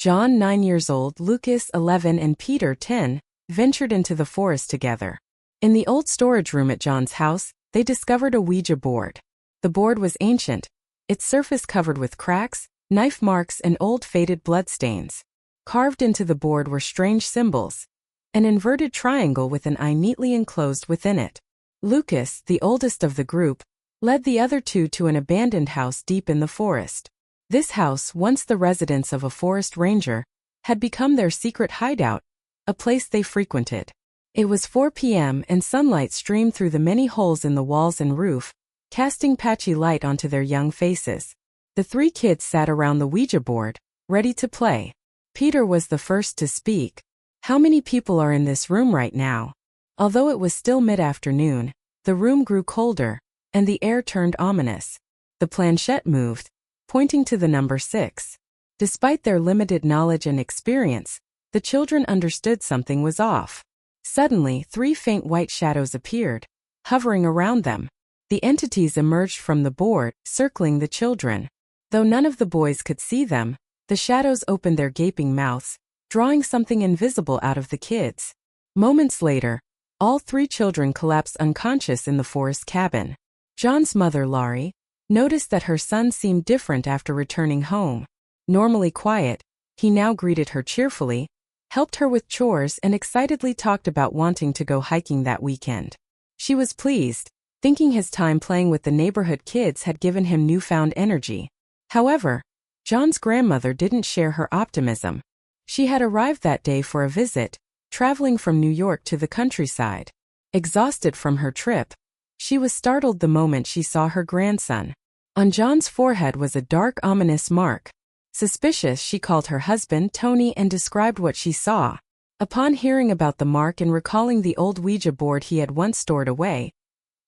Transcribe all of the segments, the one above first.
John, 9 years old, Lucas, 11, and Peter, 10, ventured into the forest together. In the old storage room at John's house, they discovered a Ouija board. The board was ancient, its surface covered with cracks, knife marks, and old faded bloodstains. Carved into the board were strange symbols. An inverted triangle with an eye neatly enclosed within it. Lucas, the oldest of the group, led the other two to an abandoned house deep in the forest. This house, once the residence of a forest ranger, had become their secret hideout, a place they frequented. It was 4 p.m. and sunlight streamed through the many holes in the walls and roof, casting patchy light onto their young faces. The three kids sat around the Ouija board, ready to play. Peter was the first to speak. "How many people are in this room right now?" Although it was still mid-afternoon, the room grew colder, and the air turned ominous. The planchette moved, pointing to the number 6. Despite their limited knowledge and experience, the children understood something was off. Suddenly, 3 faint white shadows appeared, hovering around them. The entities emerged from the board, circling the children. Though none of the boys could see them, the shadows opened their gaping mouths, drawing something invisible out of the kids. Moments later, all 3 children collapsed unconscious in the forest cabin. John's mother, Laurie, noticed that her son seemed different after returning home. Normally quiet, he now greeted her cheerfully, helped her with chores, and excitedly talked about wanting to go hiking that weekend. She was pleased, thinking his time playing with the neighborhood kids had given him newfound energy. However, John's grandmother didn't share her optimism. She had arrived that day for a visit, traveling from New York to the countryside. Exhausted from her trip, she was startled the moment she saw her grandson. On John's forehead was a dark, ominous mark. Suspicious, she called her husband, Tony, and described what she saw. Upon hearing about the mark and recalling the old Ouija board he had once stored away,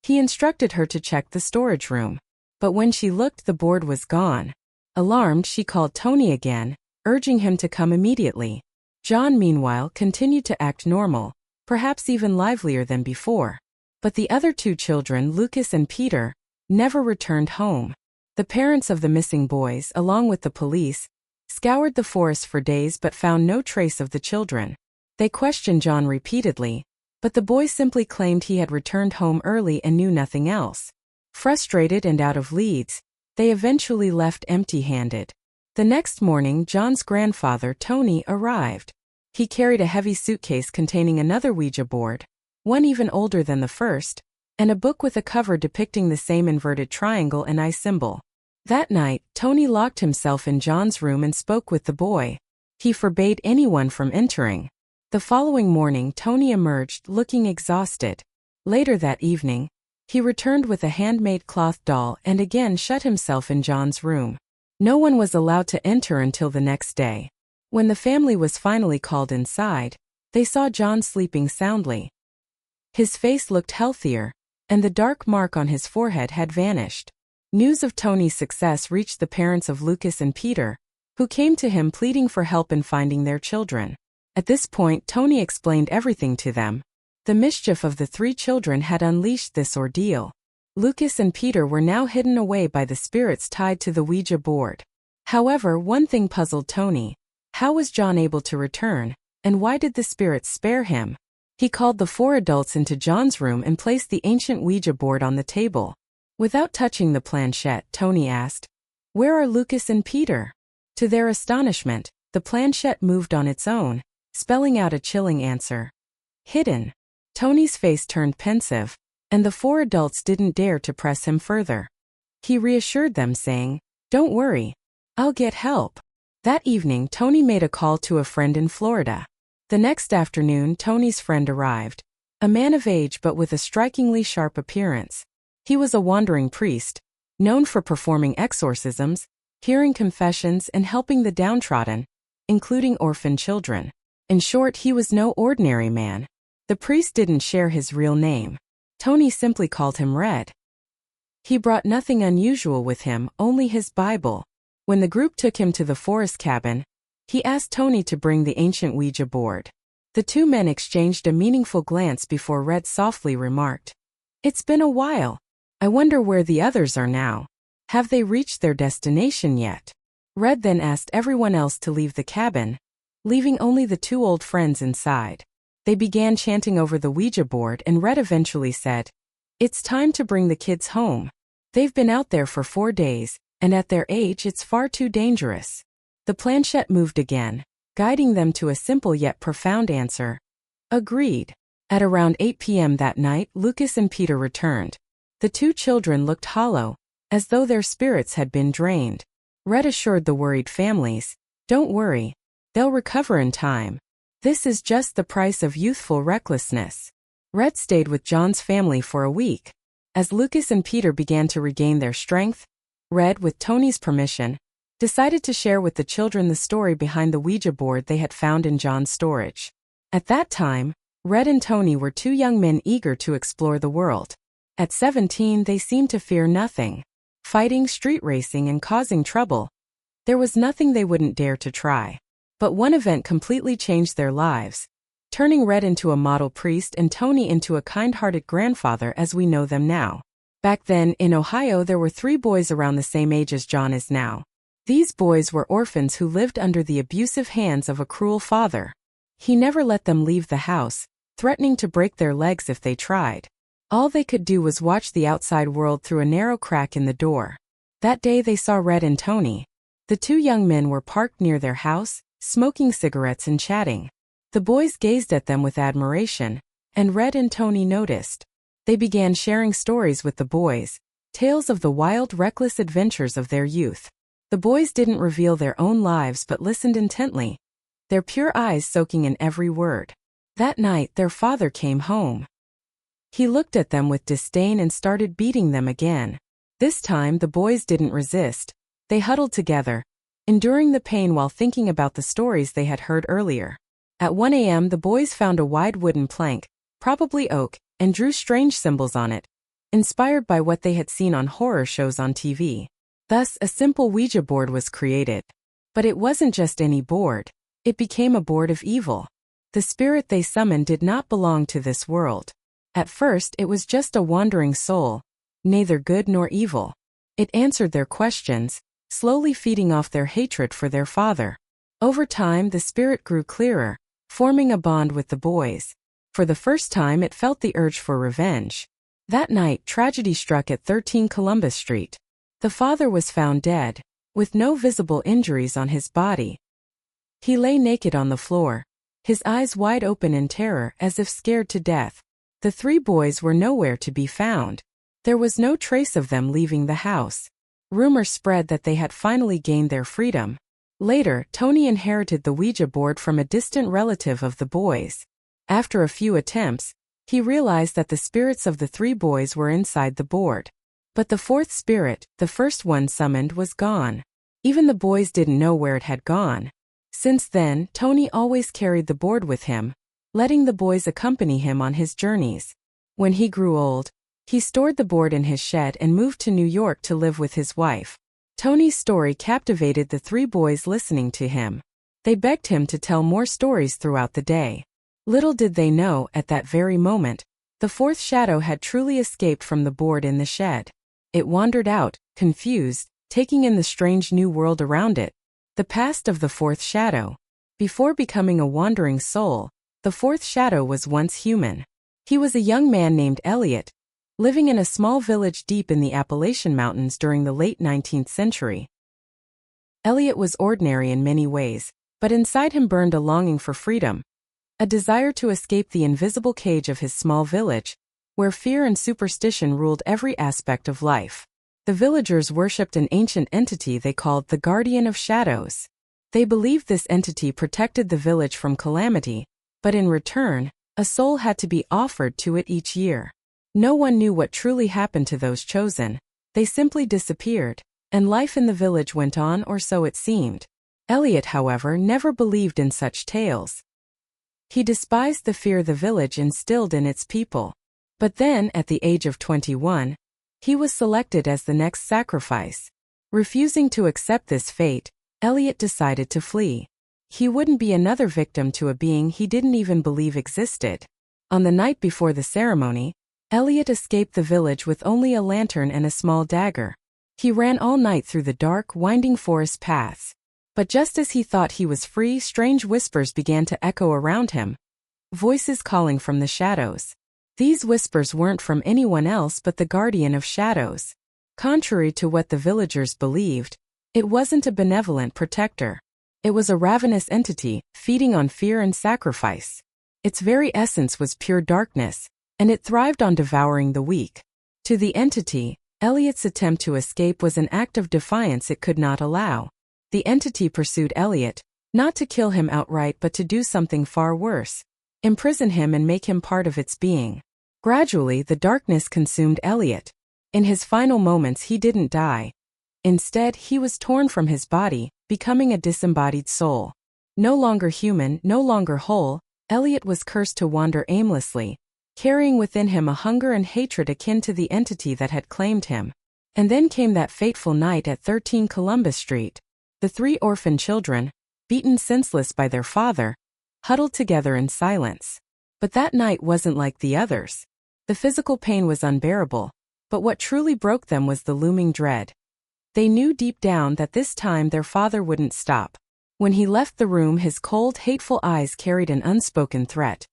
he instructed her to check the storage room. But when she looked, the board was gone. Alarmed, she called Tony again, urging him to come immediately. John, meanwhile, continued to act normal, perhaps even livelier than before. But the other 2 children, Lucas and Peter, never returned home. The parents of the missing boys, along with the police, scoured the forest for days but found no trace of the children. They questioned John repeatedly, but the boy simply claimed he had returned home early and knew nothing else. Frustrated and out of leads, they eventually left empty-handed. The next morning, John's grandfather, Tony, arrived. He carried a heavy suitcase containing another Ouija board, one even older than the first, and a book with a cover depicting the same inverted triangle and eye symbol. That night, Tony locked himself in John's room and spoke with the boy. He forbade anyone from entering. The following morning, Tony emerged, looking exhausted. Later that evening, he returned with a handmade cloth doll and again shut himself in John's room. No one was allowed to enter until the next day. When the family was finally called inside, they saw John sleeping soundly. His face looked healthier, and the dark mark on his forehead had vanished. News of Tony's success reached the parents of Lucas and Peter, who came to him pleading for help in finding their children. At this point, Tony explained everything to them. The mischief of the 3 children had unleashed this ordeal. Lucas and Peter were now hidden away by the spirits tied to the Ouija board. However, one thing puzzled Tony. How was John able to return, and why did the spirits spare him? He called the 4 adults into John's room and placed the ancient Ouija board on the table. Without touching the planchette, Tony asked, "Where are Lucas and Peter?" To their astonishment, the planchette moved on its own, spelling out a chilling answer. "Hidden." Tony's face turned pensive, and the 4 adults didn't dare to press him further. He reassured them, saying, "Don't worry, I'll get help." That evening, Tony made a call to a friend in Florida. The next afternoon, Tony's friend arrived, a man of age but with a strikingly sharp appearance. He was a wandering priest, known for performing exorcisms, hearing confessions, and helping the downtrodden, including orphan children. In short, he was no ordinary man. The priest didn't share his real name. Tony simply called him Red. He brought nothing unusual with him, only his Bible. When the group took him to the forest cabin, he asked Tony to bring the ancient Ouija board. The 2 men exchanged a meaningful glance before Red softly remarked, "It's been a while. I wonder where the others are now. Have they reached their destination yet?" Red then asked everyone else to leave the cabin, leaving only the two old friends inside. They began chanting over the Ouija board and Red eventually said, "It's time to bring the kids home. They've been out there for 4 days, and at their age it's far too dangerous." The planchette moved again, guiding them to a simple yet profound answer. Agreed. At around 8 p.m. that night, Lucas and Peter returned. The two children looked hollow, as though their spirits had been drained. Red assured the worried families, "Don't worry. They'll recover in time. This is just the price of youthful recklessness." Red stayed with John's family for a week. As Lucas and Peter began to regain their strength, Red, with Tony's permission, decided to share with the children the story behind the Ouija board they had found in John's storage. At that time, Red and Tony were two young men eager to explore the world. At 17, they seemed to fear nothing. Fighting, street racing, and causing trouble. There was nothing they wouldn't dare to try. But one event completely changed their lives, turning Red into a model priest and Tony into a kind-hearted grandfather as we know them now. Back then, in Ohio, there were 3 boys around the same age as John is now. These boys were orphans who lived under the abusive hands of a cruel father. He never let them leave the house, threatening to break their legs if they tried. All they could do was watch the outside world through a narrow crack in the door. That day they saw Red and Tony. The two young men were parked near their house, smoking cigarettes and chatting. The boys gazed at them with admiration, and Red and Tony noticed. They began sharing stories with the boys, tales of the wild, reckless adventures of their youth. The boys didn't reveal their own lives but listened intently, their pure eyes soaking in every word. That night, their father came home. He looked at them with disdain and started beating them again. This time, the boys didn't resist. They huddled together, enduring the pain while thinking about the stories they had heard earlier. At 1 a.m., the boys found a wide wooden plank, probably oak, and drew strange symbols on it, inspired by what they had seen on horror shows on TV. Thus, a simple Ouija board was created. But it wasn't just any board. It became a board of evil. The spirit they summoned did not belong to this world. At first, it was just a wandering soul, neither good nor evil. It answered their questions, slowly feeding off their hatred for their father. Over time, the spirit grew clearer, forming a bond with the boys. For the first time, it felt the urge for revenge. That night, tragedy struck at 13 Columbus Street. The father was found dead, with no visible injuries on his body. He lay naked on the floor, his eyes wide open in terror as if scared to death. The 3 boys were nowhere to be found. There was no trace of them leaving the house. Rumors spread that they had finally gained their freedom. Later, Tony inherited the Ouija board from a distant relative of the boys. After a few attempts, he realized that the spirits of the 3 boys were inside the board. But the 4th spirit, the first one summoned, was gone. Even the boys didn't know where it had gone. Since then, Tony always carried the board with him, letting the boys accompany him on his journeys. When he grew old, he stored the board in his shed and moved to New York to live with his wife. Tony's story captivated the 3 boys listening to him. They begged him to tell more stories throughout the day. Little did they know, at that very moment, the 4th shadow had truly escaped from the board in the shed. It wandered out, confused, taking in the strange new world around it. The past of the 4th shadow. Before becoming a wandering soul, the 4th shadow was once human. He was a young man named Elliot, living in a small village deep in the Appalachian Mountains during the late 19th century. Elliot was ordinary in many ways, but inside him burned a longing for freedom, a desire to escape the invisible cage of his small village, where fear and superstition ruled every aspect of life. The villagers worshipped an ancient entity they called the Guardian of Shadows. They believed this entity protected the village from calamity, but in return, a soul had to be offered to it each year. No one knew what truly happened to those chosen. They simply disappeared, and life in the village went on, or so it seemed. Elliot, however, never believed in such tales. He despised the fear the village instilled in its people. But then, at the age of 21, he was selected as the next sacrifice. Refusing to accept this fate, Elliot decided to flee. He wouldn't be another victim to a being he didn't even believe existed. On the night before the ceremony, Elliot escaped the village with only a lantern and a small dagger. He ran all night through the dark, winding forest paths, But just as he thought he was free, strange whispers began to echo around him. Voices calling from the shadows. These whispers weren't from anyone else but the guardian of shadows. Contrary to what the villagers believed, it wasn't a benevolent protector. It was a ravenous entity, feeding on fear and sacrifice. Its very essence was pure darkness, and it thrived on devouring the weak. To the entity, Elliot's attempt to escape was an act of defiance it could not allow. The entity pursued Elliot, not to kill him outright but to do something far worse. Imprison him and make him part of its being. Gradually, the darkness consumed Elliot. In his final moments he didn't die. Instead, he was torn from his body, becoming a disembodied soul. No longer human, no longer whole, Elliot was cursed to wander aimlessly, carrying within him a hunger and hatred akin to the entity that had claimed him. And then came that fateful night at 13 Columbus Street. The 3 orphan children, beaten senseless by their father, huddled together in silence. But that night wasn't like the others. The physical pain was unbearable, but what truly broke them was the looming dread. They knew deep down that this time their father wouldn't stop. When he left the room, his cold, hateful eyes carried an unspoken threat.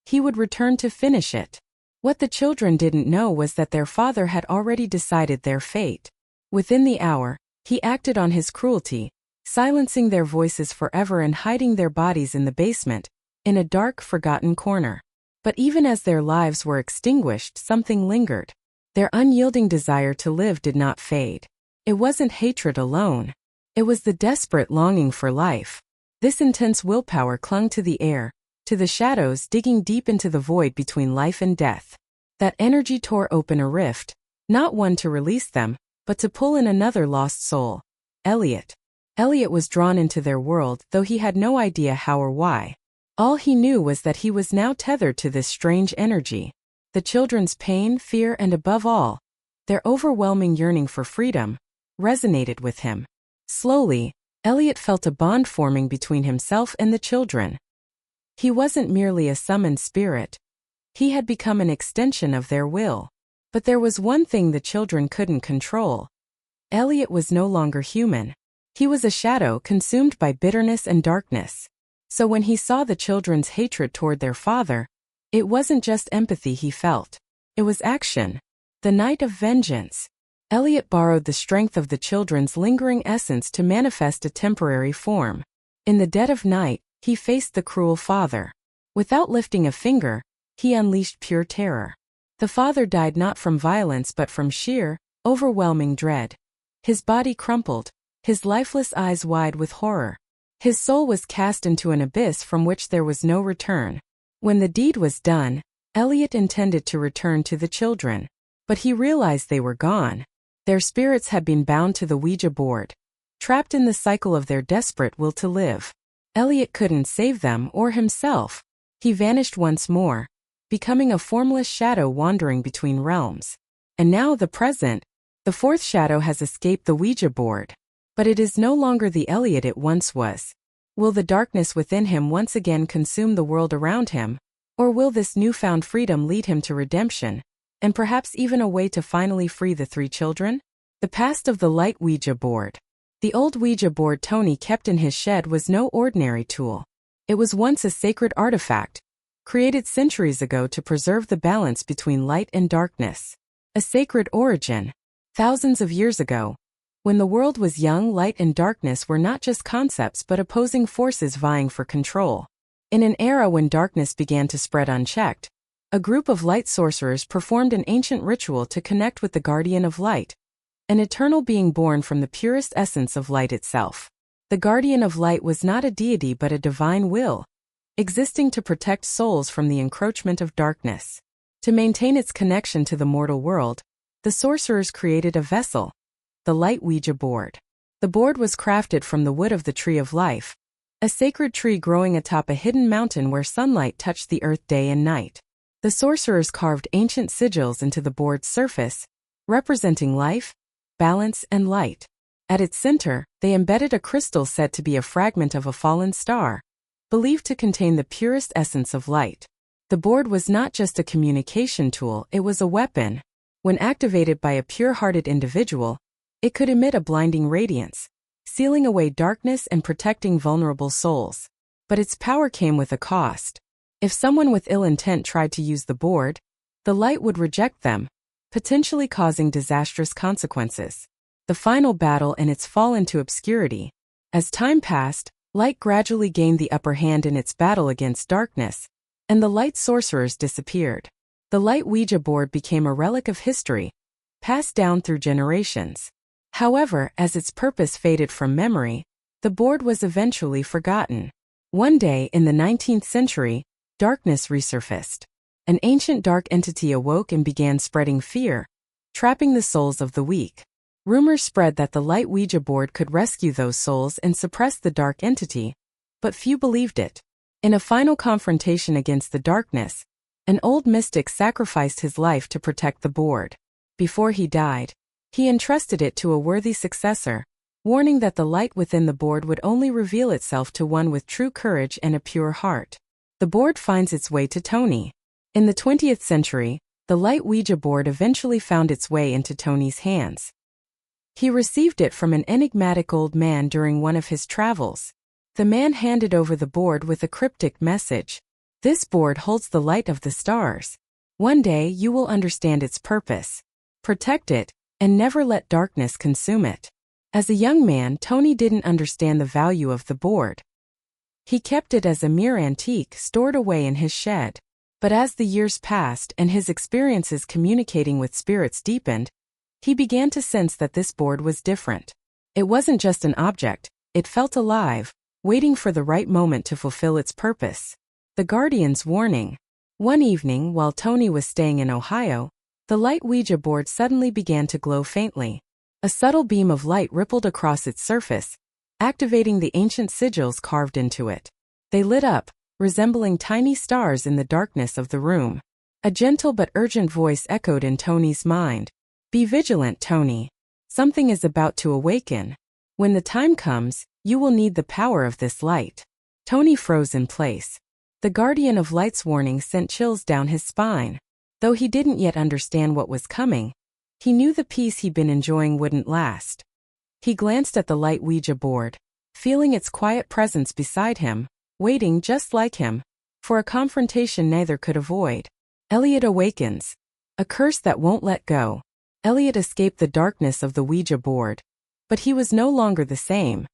He would return to finish it. What the children didn't know was that their father had already decided their fate. Within the hour, he acted on his cruelty, silencing their voices forever and hiding their bodies in the basement, in a dark, forgotten corner. But even as their lives were extinguished, something lingered. Their unyielding desire to live did not fade. It wasn't hatred alone. It was the desperate longing for life. This intense willpower clung to the air, to the shadows, digging deep into the void between life and death. That energy tore open a rift, not one to release them, but to pull in another lost soul. Elliot. Elliot was drawn into their world, though he had no idea how or why. All he knew was that he was now tethered to this strange energy. The children's pain, fear, and above all, their overwhelming yearning for freedom, resonated with him. Slowly, Elliot felt a bond forming between himself and the children. He wasn't merely a summoned spirit. He had become an extension of their will. But there was one thing the children couldn't control. Elliot was no longer human. He was a shadow consumed by bitterness and darkness. So when he saw the children's hatred toward their father, it wasn't just empathy he felt. It was action. The night of vengeance. Elliot borrowed the strength of the children's lingering essence to manifest a temporary form. In the dead of night, he faced the cruel father. Without lifting a finger, he unleashed pure terror. The father died not from violence but from sheer, overwhelming dread. His body crumpled, his lifeless eyes wide with horror. His soul was cast into an abyss from which there was no return. When the deed was done, Elliot intended to return to the children. But he realized they were gone. Their spirits had been bound to the Ouija board, trapped in the cycle of their desperate will to live. Elliot couldn't save them or himself. He vanished once more, becoming a formless shadow wandering between realms. And now the present, the 4th shadow has escaped the Ouija board. But it is no longer the Elliot it once was. Will the darkness within him once again consume the world around him? Or will this newfound freedom lead him to redemption, and perhaps even a way to finally free the 3 children? The past of the light Ouija board. The old Ouija board Tony kept in his shed was no ordinary tool. It was once a sacred artifact, created centuries ago to preserve the balance between light and darkness. A sacred origin. Thousands of years ago, when the world was young, light and darkness were not just concepts but opposing forces vying for control. In an era when darkness began to spread unchecked, a group of light sorcerers performed an ancient ritual to connect with the guardian of light, an eternal being born from the purest essence of light itself. The guardian of light was not a deity but a divine will, existing to protect souls from the encroachment of darkness. To maintain its connection to the mortal world, the sorcerers created a vessel, the light Ouija board. The board was crafted from the wood of the tree of life, a sacred tree growing atop a hidden mountain where sunlight touched the earth day and night. The sorcerers carved ancient sigils into the board's surface, representing life, balance, and light. At its center, they embedded a crystal said to be a fragment of a fallen star, believed to contain the purest essence of light. The board was not just a communication tool, it was a weapon. When activated by a pure-hearted individual, it could emit a blinding radiance, sealing away darkness and protecting vulnerable souls. But its power came with a cost. If someone with ill intent tried to use the board, the light would reject them, potentially causing disastrous consequences. The final battle and its fall into obscurity. As time passed, light gradually gained the upper hand in its battle against darkness, and the light sorcerers disappeared. The light Ouija board became a relic of history, passed down through generations. However, as its purpose faded from memory, the board was eventually forgotten. One day in the 19th century, darkness resurfaced. An ancient dark entity awoke and began spreading fear, trapping the souls of the weak. Rumors spread that the light Ouija board could rescue those souls and suppress the dark entity, but few believed it. In a final confrontation against the darkness, an old mystic sacrificed his life to protect the board. Before he died, he entrusted it to a worthy successor, warning that the light within the board would only reveal itself to one with true courage and a pure heart. The board finds its way to Tony. In the 20th century, the light Ouija board eventually found its way into Tony's hands. He received it from an enigmatic old man during one of his travels. The man handed over the board with a cryptic message. "This board holds the light of the stars. One day you will understand its purpose. Protect it, and never let darkness consume it." As a young man, Tony didn't understand the value of the board. He kept it as a mere antique stored away in his shed. But as the years passed and his experiences communicating with spirits deepened, he began to sense that this board was different. It wasn't just an object, it felt alive, waiting for the right moment to fulfill its purpose. The Guardian's warning. One evening, while Tony was staying in Ohio, the light Ouija board suddenly began to glow faintly. A subtle beam of light rippled across its surface, activating the ancient sigils carved into it. They lit up, resembling tiny stars in the darkness of the room. A gentle but urgent voice echoed in Tony's mind. "Be vigilant, Tony. Something is about to awaken. When the time comes, you will need the power of this light." Tony froze in place. The Guardian of Light's warning sent chills down his spine. Though he didn't yet understand what was coming, he knew the peace he'd been enjoying wouldn't last. He glanced at the light Ouija board, feeling its quiet presence beside him, waiting just like him, for a confrontation neither could avoid. Elliot awakens. A curse that won't let go. Elliot escaped the darkness of the Ouija board, but he was no longer the same.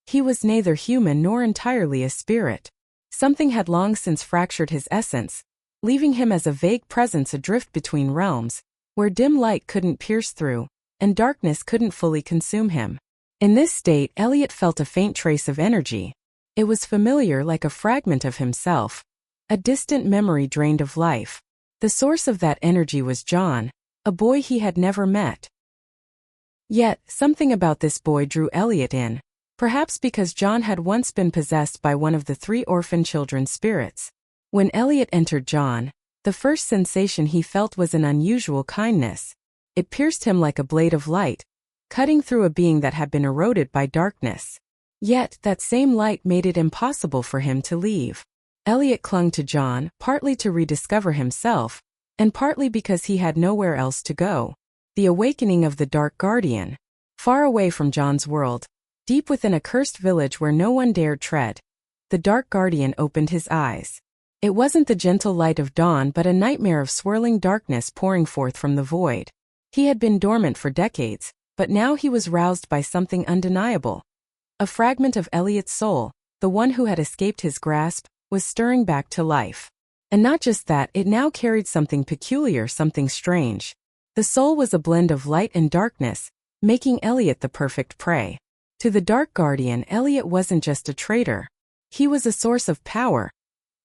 He was neither human nor entirely a spirit. Something had long since fractured his essence, leaving him as a vague presence adrift between realms, where dim light couldn't pierce through, and darkness couldn't fully consume him. In this state, Elliot felt a faint trace of energy. It was familiar, like a fragment of himself, a distant memory drained of life. The source of that energy was John, a boy he had never met. Yet, something about this boy drew Elliot in, perhaps because John had once been possessed by one of the 3 orphan children's spirits. When Elliot entered John, the first sensation he felt was an unusual kindness. It pierced him like a blade of light, cutting through a being that had been eroded by darkness. Yet, that same light made it impossible for him to leave. Elliot clung to John, partly to rediscover himself, and partly because he had nowhere else to go. The awakening of the Dark Guardian. Far away from John's world, deep within a cursed village where no one dared tread, the Dark Guardian opened his eyes. It wasn't the gentle light of dawn but a nightmare of swirling darkness pouring forth from the void. He had been dormant for decades, but now he was roused by something undeniable. A fragment of Elliot's soul, the one who had escaped his grasp, was stirring back to life. And not just that, it now carried something peculiar, something strange. The soul was a blend of light and darkness, making Elliot the perfect prey. To the Dark Guardian, Elliot wasn't just a traitor. He was a source of power,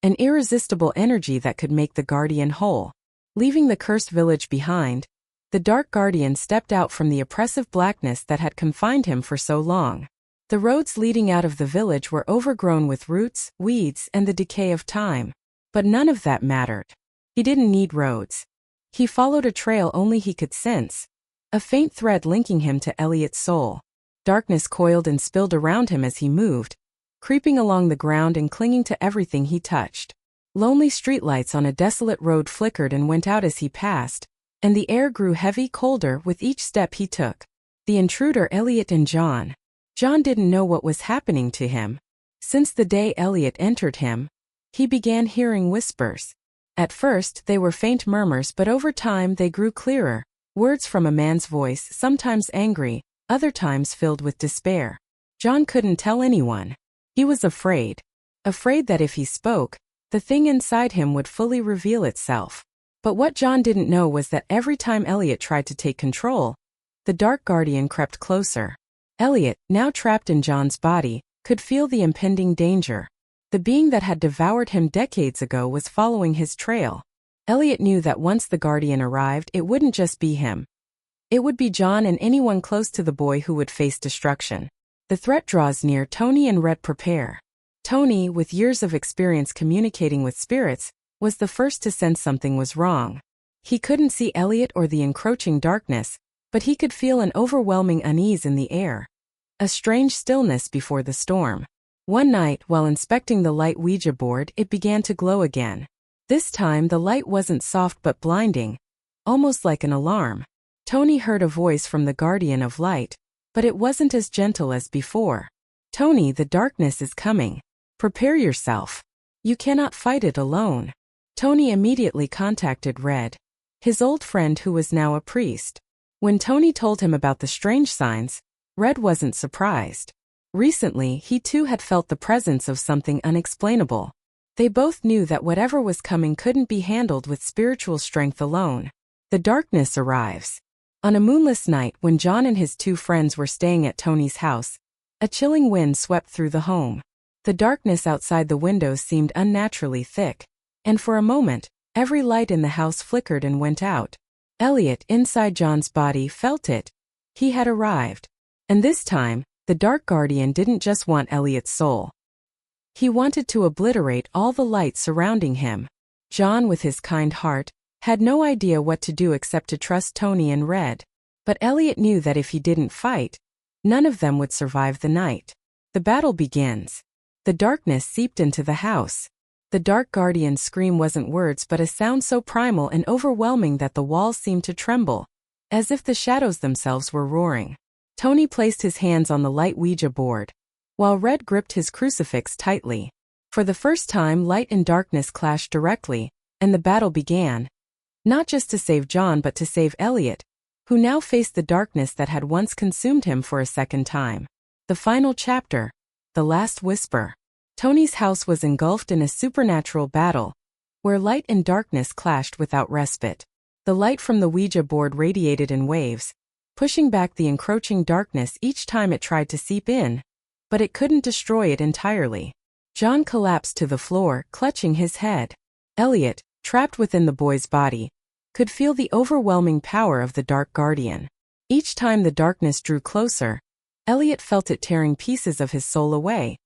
an irresistible energy that could make the Guardian whole. Leaving the cursed village behind, the Dark Guardian stepped out from the oppressive blackness that had confined him for so long. The roads leading out of the village were overgrown with roots, weeds, and the decay of time. But none of that mattered. He didn't need roads. He followed a trail only he could sense, a faint thread linking him to Elliot's soul. Darkness coiled and spilled around him as he moved, creeping along the ground and clinging to everything he touched. Lonely streetlights on a desolate road flickered and went out as he passed, and the air grew heavy, colder with each step he took. The intruder, Elliot and John. John didn't know what was happening to him. Since the day Elliot entered him, he began hearing whispers. At first, they were faint murmurs, but over time they grew clearer. Words from a man's voice, sometimes angry, other times filled with despair. John couldn't tell anyone. He was afraid. Afraid that if he spoke, the thing inside him would fully reveal itself. But what John didn't know was that every time Elliot tried to take control, the dark guardian crept closer. Elliot, now trapped in John's body, could feel the impending danger. The being that had devoured him decades ago was following his trail. Elliot knew that once the guardian arrived, it wouldn't just be him. It would be John and anyone close to the boy who would face destruction. The threat draws near. Tony and Red prepare. Tony, with years of experience communicating with spirits, was the first to sense something was wrong. He couldn't see Elliot or the encroaching darkness, but he could feel an overwhelming unease in the air. A strange stillness before the storm. One night, while inspecting the light Ouija board, it began to glow again. This time the light wasn't soft but blinding, almost like an alarm. Tony heard a voice from the guardian of light, but it wasn't as gentle as before. Tony, the darkness is coming. Prepare yourself. You cannot fight it alone. Tony immediately contacted Red, his old friend who was now a priest. When Tony told him about the strange signs, Red wasn't surprised. Recently, he too had felt the presence of something unexplainable. They both knew that whatever was coming couldn't be handled with spiritual strength alone. The darkness arrives. On a moonless night when John and his two friends were staying at Tony's house, a chilling wind swept through the home. The darkness outside the windows seemed unnaturally thick, and for a moment, every light in the house flickered and went out. Elliot, inside John's body, felt it. He had arrived. And this time, the dark guardian didn't just want Elliot's soul. He wanted to obliterate all the light surrounding him. John, with his kind heart, had no idea what to do except to trust Tony and Red. But Elliot knew that if he didn't fight, none of them would survive the night. The battle begins. The darkness seeped into the house. The dark guardian's scream wasn't words but a sound so primal and overwhelming that the walls seemed to tremble, as if the shadows themselves were roaring. Tony placed his hands on the light Ouija board, while Red gripped his crucifix tightly. For the first time, light and darkness clashed directly, and the battle began. Not just to save John but to save Elliot, who now faced the darkness that had once consumed him for a second time. The final chapter. The last whisper. Tony's house was engulfed in a supernatural battle, where light and darkness clashed without respite. The light from the Ouija board radiated in waves, pushing back the encroaching darkness each time it tried to seep in, but it couldn't destroy it entirely. John collapsed to the floor, clutching his head. Elliot, trapped within the boy's body, could feel the overwhelming power of the dark guardian. Each time the darkness drew closer, Elliot felt it tearing pieces of his soul away,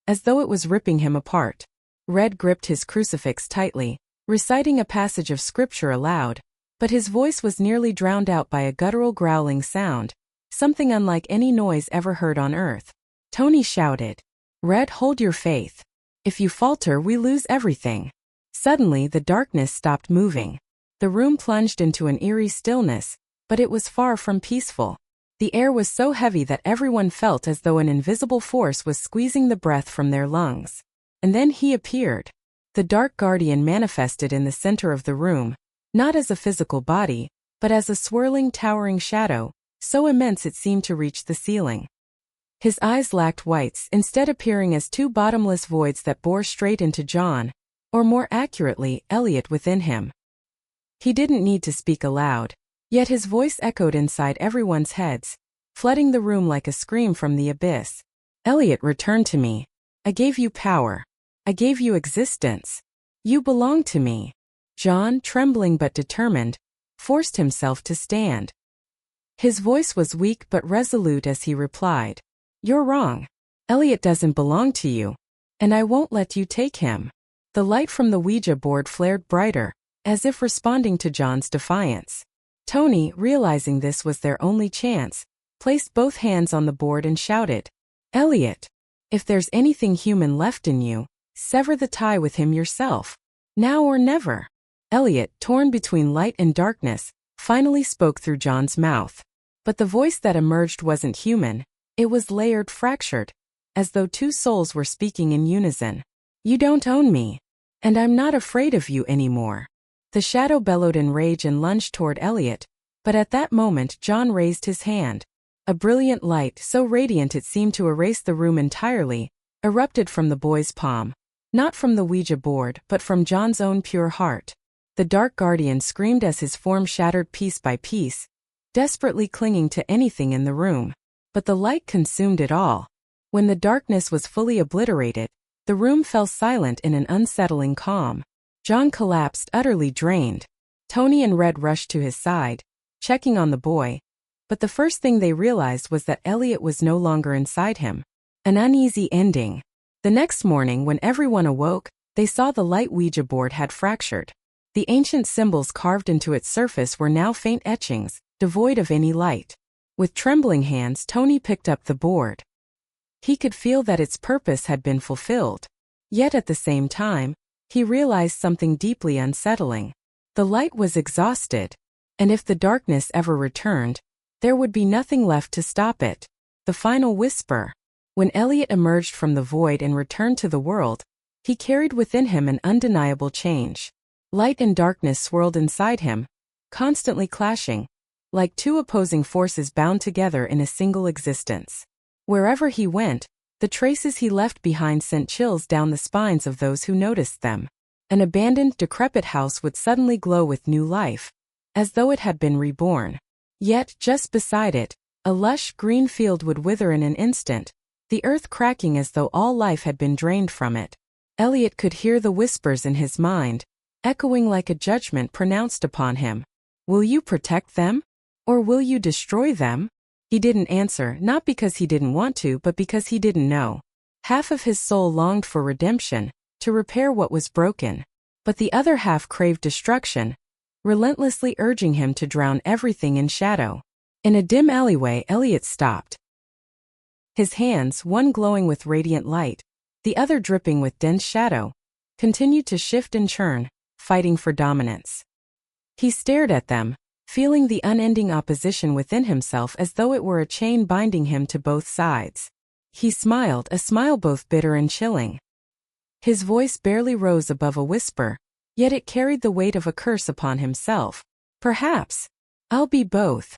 as though it was ripping him apart. Red gripped his crucifix tightly, reciting a passage of scripture aloud, but his voice was nearly drowned out by a guttural growling sound, something unlike any noise ever heard on earth. Tony shouted, "Red, hold your faith. If you falter, we lose everything." Suddenly, the darkness stopped moving. The room plunged into an eerie stillness, but it was far from peaceful. The air was so heavy that everyone felt as though an invisible force was squeezing the breath from their lungs. And then he appeared. The dark guardian manifested in the center of the room, not as a physical body, but as a swirling, towering shadow, so immense it seemed to reach the ceiling. His eyes lacked whites, instead appearing as two bottomless voids that bore straight into John, or more accurately, Elliot within him. He didn't need to speak aloud, yet his voice echoed inside everyone's heads, flooding the room like a scream from the abyss. "Elliot, return to me. I gave you power. I gave you existence. You belong to me." John, trembling but determined, forced himself to stand. His voice was weak but resolute as he replied, "You're wrong. Elliot doesn't belong to you, and I won't let you take him." The light from the Ouija board flared brighter, as if responding to John's defiance. Tony, realizing this was their only chance, placed both hands on the board and shouted, "Elliot, if there's anything human left in you, sever the tie with him yourself. Now or never." Elliot, torn between light and darkness, finally spoke through John's mouth. But the voice that emerged wasn't human. It was layered, fractured, as though two souls were speaking in unison. You don't own me. And I'm not afraid of you anymore. The shadow bellowed in rage and lunged toward Elliot, but at that moment John raised his hand. A brilliant light, so radiant it seemed to erase the room entirely, erupted from the boy's palm. Not from the Ouija board, but from John's own pure heart. The dark guardian screamed as his form shattered piece by piece, desperately clinging to anything in the room. But the light consumed it all. When the darkness was fully obliterated, the room fell silent in an unsettling calm. John collapsed, utterly drained. Tony and Red rushed to his side, checking on the boy. But the first thing they realized was that Elliot was no longer inside him. An uneasy ending. The next morning, when everyone awoke, they saw the light Ouija board had fractured. The ancient symbols carved into its surface were now faint etchings, devoid of any light. With trembling hands, Tony picked up the board. He could feel that its purpose had been fulfilled. Yet at the same time, he realized something deeply unsettling. The light was exhausted, and if the darkness ever returned, there would be nothing left to stop it. The final whisper. When Elliot emerged from the void and returned to the world, he carried within him an undeniable change. Light and darkness swirled inside him, constantly clashing, like two opposing forces bound together in a single existence. Wherever he went, the traces he left behind sent chills down the spines of those who noticed them. An abandoned, decrepit house would suddenly glow with new life, as though it had been reborn. Yet, just beside it, a lush, green field would wither in an instant, the earth cracking as though all life had been drained from it. Elliot could hear the whispers in his mind, echoing like a judgment pronounced upon him. Will you protect them? Or will you destroy them? He didn't answer, not because he didn't want to, but because he didn't know. Half of his soul longed for redemption, to repair what was broken. But the other half craved destruction, relentlessly urging him to drown everything in shadow. In a dim alleyway, Elliot stopped. His hands, one glowing with radiant light, the other dripping with dense shadow, continued to shift and churn, fighting for dominance. He stared at them, feeling the unending opposition within himself as though it were a chain binding him to both sides. He smiled, a smile both bitter and chilling. His voice barely rose above a whisper, yet it carried the weight of a curse upon himself. Perhaps. I'll be both.